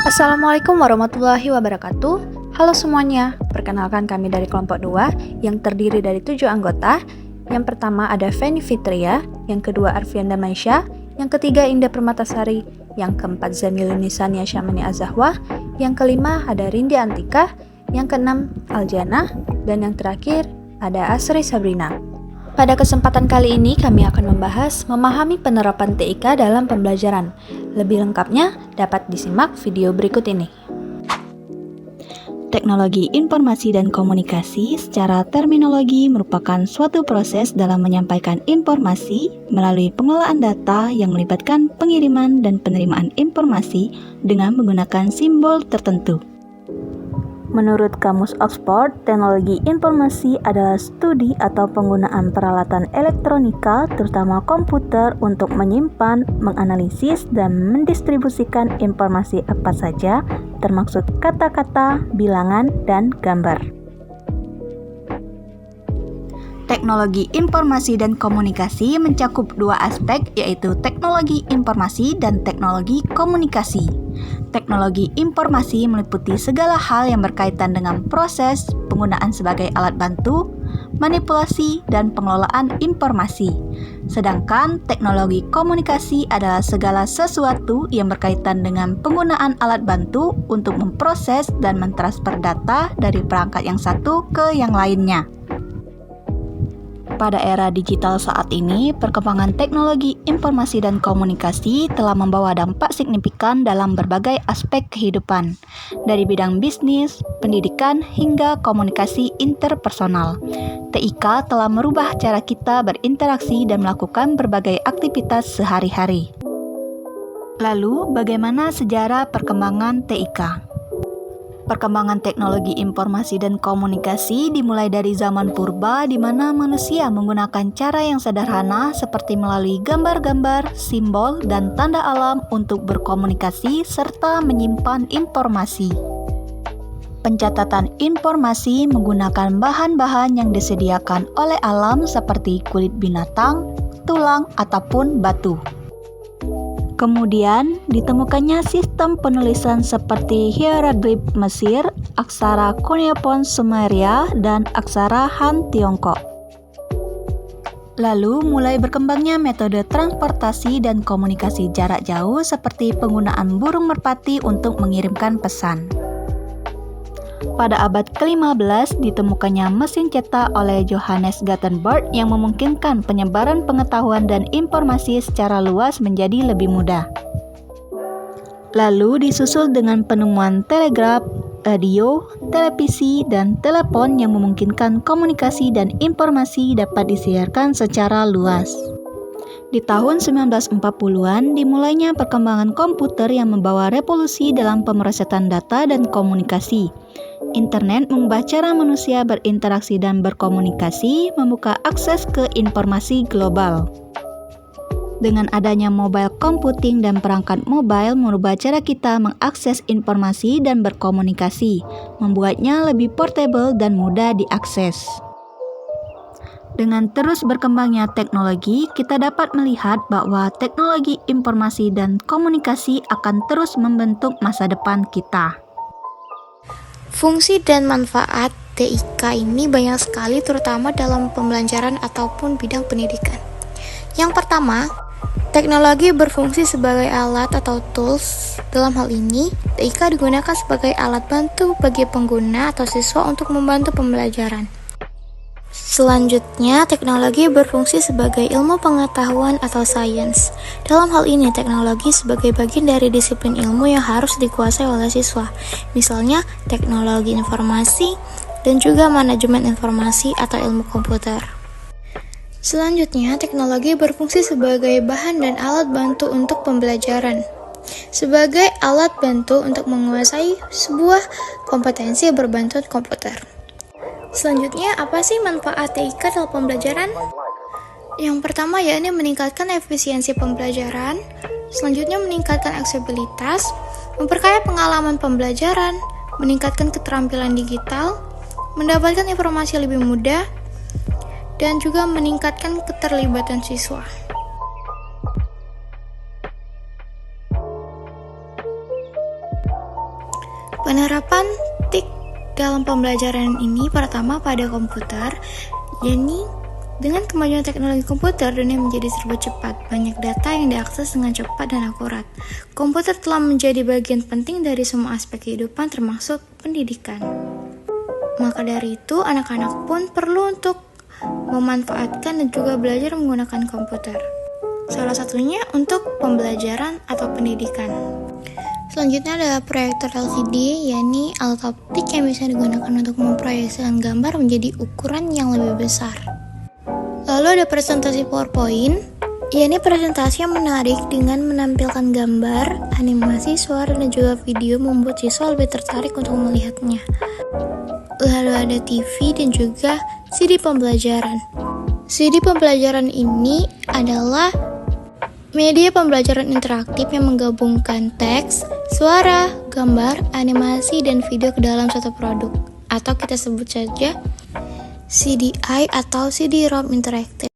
Assalamualaikum warahmatullahi wabarakatuh. Halo semuanya, perkenalkan kami dari kelompok 2 yang terdiri dari 7 anggota. Yang pertama ada Feni Fitria, yang kedua Arfian Damaisya, yang ketiga Indah Permatasari, yang keempat Zamilun Nisania Syamani Azahwa, yang kelima ada Rindi Antika, yang keenam Aljana, dan yang terakhir ada Asri Sabrina. Pada kesempatan kali ini kami akan membahas memahami penerapan TIK dalam pembelajaran. Lebih lengkapnya dapat disimak video berikut ini. Teknologi informasi dan komunikasi secara terminologi merupakan suatu proses dalam menyampaikan informasi melalui pengelolaan data yang melibatkan pengiriman dan penerimaan informasi dengan menggunakan simbol tertentu. Menurut Kamus Oxford, teknologi informasi adalah studi atau penggunaan peralatan elektronika, terutama komputer, untuk menyimpan, menganalisis, dan mendistribusikan informasi apa saja, termasuk kata-kata, bilangan, dan gambar. Teknologi informasi dan komunikasi mencakup dua aspek, yaitu teknologi informasi dan teknologi komunikasi. Teknologi informasi meliputi segala hal yang berkaitan dengan proses, penggunaan sebagai alat bantu, manipulasi, dan pengelolaan informasi. Sedangkan teknologi komunikasi adalah segala sesuatu yang berkaitan dengan penggunaan alat bantu untuk memproses dan mentransfer data dari perangkat yang satu ke yang lainnya. Pada era digital saat ini, perkembangan teknologi informasi dan komunikasi telah membawa dampak signifikan dalam berbagai aspek kehidupan, dari bidang bisnis, pendidikan, hingga komunikasi interpersonal. TIK telah merubah cara kita berinteraksi dan melakukan berbagai aktivitas sehari-hari. Lalu, bagaimana sejarah perkembangan TIK? Perkembangan teknologi informasi dan komunikasi dimulai dari zaman purba, di mana manusia menggunakan cara yang sederhana seperti melalui gambar-gambar, simbol, dan tanda alam untuk berkomunikasi serta menyimpan informasi. Pencatatan informasi menggunakan bahan-bahan yang disediakan oleh alam seperti kulit binatang, tulang, ataupun batu. Kemudian, ditemukannya sistem penulisan seperti hieroglif Mesir, aksara Cuneiform Sumeria, dan aksara Han Tiongkok. Lalu, mulai berkembangnya metode transportasi dan komunikasi jarak jauh seperti penggunaan burung merpati untuk mengirimkan pesan. Pada abad ke-15 ditemukannya mesin cetak oleh Johannes Gutenberg yang memungkinkan penyebaran pengetahuan dan informasi secara luas menjadi lebih mudah. Lalu disusul dengan penemuan telegraf, radio, televisi, dan telepon yang memungkinkan komunikasi dan informasi dapat disiarkan secara luas. Di tahun 1940-an dimulainya perkembangan komputer yang membawa revolusi dalam pemrosesan data dan komunikasi. Internet mengubah cara manusia berinteraksi dan berkomunikasi, membuka akses ke informasi global. Dengan adanya mobile computing dan perangkat mobile merubah cara kita mengakses informasi dan berkomunikasi, membuatnya lebih portable dan mudah diakses. Dengan terus berkembangnya teknologi, kita dapat melihat bahwa teknologi informasi dan komunikasi akan terus membentuk masa depan kita. Fungsi dan manfaat TIK ini banyak sekali, terutama dalam pembelajaran ataupun bidang pendidikan. Yang pertama, teknologi berfungsi sebagai alat atau tools. Dalam hal ini, TIK digunakan sebagai alat bantu bagi pengguna atau siswa untuk membantu pembelajaran. Selanjutnya, teknologi berfungsi sebagai ilmu pengetahuan atau sains. Dalam hal ini, teknologi sebagai bagian dari disiplin ilmu yang harus dikuasai oleh siswa. Misalnya, teknologi informasi dan juga manajemen informasi atau ilmu komputer. Selanjutnya, teknologi berfungsi sebagai bahan dan alat bantu untuk pembelajaran. Sebagai alat bantu untuk menguasai sebuah kompetensi berbantuan komputer. Selanjutnya, apa sih manfaat TIK dalam pembelajaran? Yang pertama yakni meningkatkan efisiensi pembelajaran, selanjutnya meningkatkan aksesibilitas, memperkaya pengalaman pembelajaran, meningkatkan keterampilan digital, mendapatkan informasi lebih mudah, dan juga meningkatkan keterlibatan siswa. Penerapan TIK dalam pembelajaran ini pertama pada komputer, yakni dengan kemajuan teknologi komputer, dunia menjadi serba cepat. Banyak data yang diakses dengan cepat dan akurat. Komputer telah menjadi bagian penting dari semua aspek kehidupan termasuk pendidikan. Maka dari itu, anak-anak pun perlu untuk memanfaatkan dan juga belajar menggunakan komputer. Salah satunya untuk pembelajaran atau pendidikan. Selanjutnya adalah proyektor LCD, yakni alat optik yang bisa digunakan untuk memproyeksikan gambar menjadi ukuran yang lebih besar. Lalu ada presentasi PowerPoint, yakni presentasi yang menarik dengan menampilkan gambar, animasi, suara, dan juga video membuat siswa lebih tertarik untuk melihatnya. Lalu ada TV dan juga CD pembelajaran. CD pembelajaran ini adalah media pembelajaran interaktif yang menggabungkan teks, suara, gambar, animasi, dan video ke dalam satu produk, atau kita sebut saja CDI atau CD-ROM Interactive.